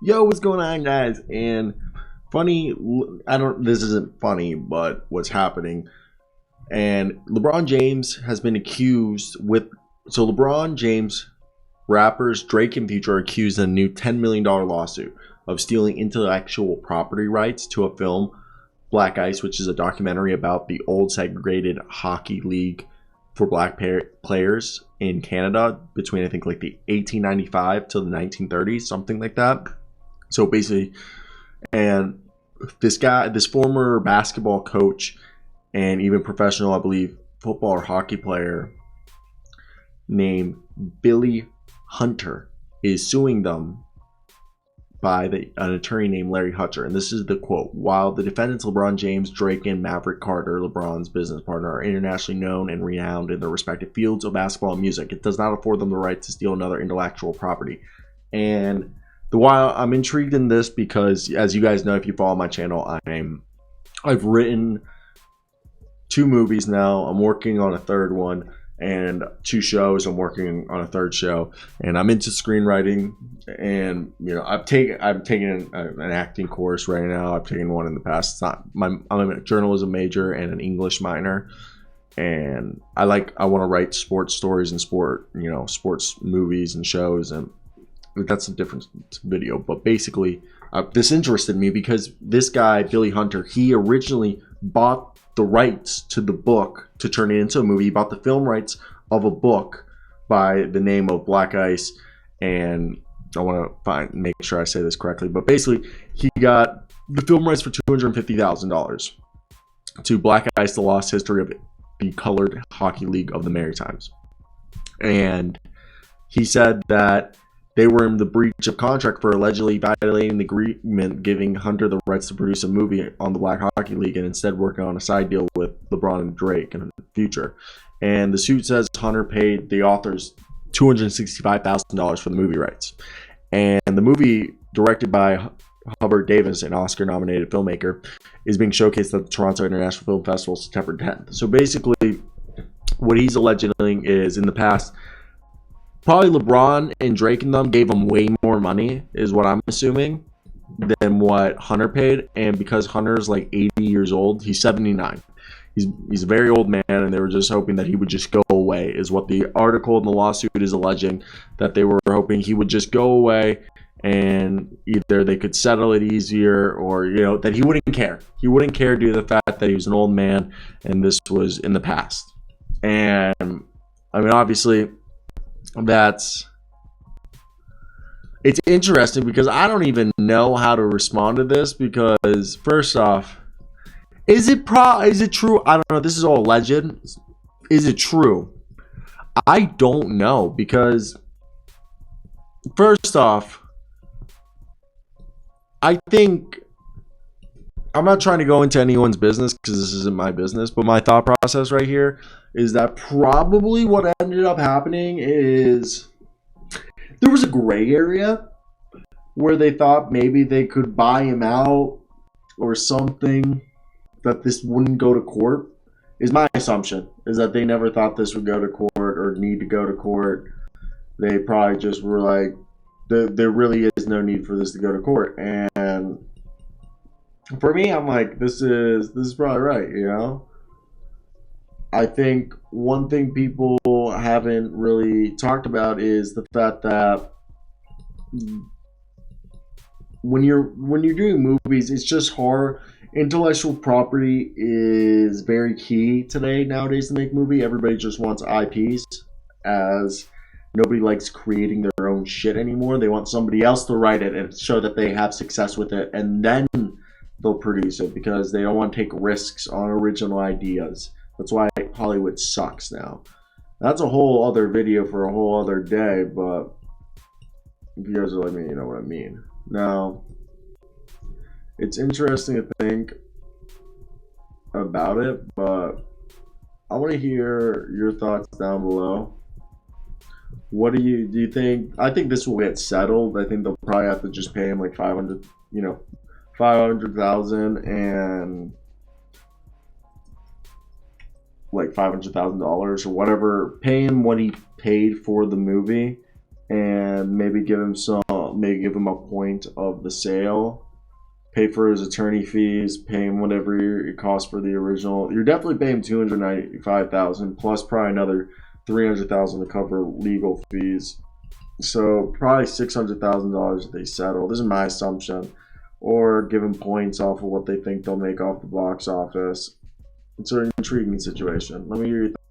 Yo, what's going on, guys? And funny, this isn't funny, but what's happening. And LeBron James has been accused so LeBron James, rappers Drake and Future are accused in a new $10 million lawsuit of stealing intellectual property rights to a film, Black Ice, which is a documentary about the old segregated hockey league for black players in Canada between, I think, like the 1895 to the 1930s, something like that. So basically, and this former basketball coach and even professional, I believe, football or hockey player named Billy Hunter is suing them by an attorney named Larry Hutcher. And this is the quote: "While the defendants LeBron James, Drake, and Maverick Carter, LeBron's business partner, are internationally known and renowned in their respective fields of basketball and music, it does not afford them the right to steal another intellectual property." And while I'm intrigued in this because, as you guys know, if you follow my channel, I've written 2 movies now. I'm working on a third one, and 2 shows. I'm working on a third show, and I'm into screenwriting. And I'm taking an acting course right now. I've taken one in the past. I'm a journalism major and an English minor, and I want to write sports stories and sports movies and shows, and that's a different video. But basically, this interested me because this guy, Billy Hunter, he originally bought the rights to the book to turn it into a movie. He bought the film rights of a book by the name of Black Ice. And I want to make sure I say this correctly. But basically, he got the film rights for $250,000 to Black Ice, the lost history of the colored hockey league of the Maritimes. And he said that they were in the breach of contract for allegedly violating the agreement, giving Hunter the rights to produce a movie on the Black Hockey League and instead working on a side deal with LeBron and Drake in the future. And the suit says Hunter paid the authors $265,000 for the movie rights. And the movie, directed by Hubbard Davis, an Oscar-nominated filmmaker, is being showcased at the Toronto International Film Festival September 10th. So basically, what he's alleging is, in the past, probably LeBron and Drake and them gave him way more money, is what I'm assuming, than what Hunter paid. And because Hunter's like 80 years old, he's 79. He's a very old man, and they were just hoping that he would just go away, is what the article in the lawsuit is alleging, that they were hoping he would just go away and either they could settle it easier or, that he wouldn't care. He wouldn't care due to the fact that he was an old man and this was in the past. And, I mean, obviously, it's interesting because I don't even know how to respond to this because, first off, is it true? I don't know. This is all alleged. Is it true? I don't know because, first off, I think I'm not trying to go into anyone's business because this isn't my business, but my thought process right here is that probably what ended up happening is there was a gray area where they thought maybe they could buy him out or something, that this wouldn't go to court. Is my assumption, is that they never thought this would go to court or need to go to court. They probably just were like, there really is no need for this to go to court. And for me, I'm like, this is probably right, I think one thing people haven't really talked about is the fact that when you're doing movies, it's just hard. Intellectual property is very key nowadays to make movie. Everybody just wants IPs, as nobody likes creating their own shit anymore. They want somebody else to write it and show that they have success with it, and then they'll produce it because they don't want to take risks on original ideas. That's why Hollywood sucks now. That's a whole other video for a whole other day, but if you guys are like me, you know what I mean. Now, it's interesting to think about it, but I want to hear your thoughts down below. What do you think? I think this will get settled. I think they'll probably have to just pay him like 500,000 and like $500,000 or whatever. Pay him what he paid for the movie, and maybe give him some maybe give him a point of the sale, pay for his attorney fees, pay him whatever it costs for the original. You're definitely paying $295,000 plus probably another $300,000 to cover legal fees. So probably $600,000 if they settle. This is my assumption. Or give them points off of what they think they'll make off the box office. It's an intriguing situation. Let me hear your thoughts.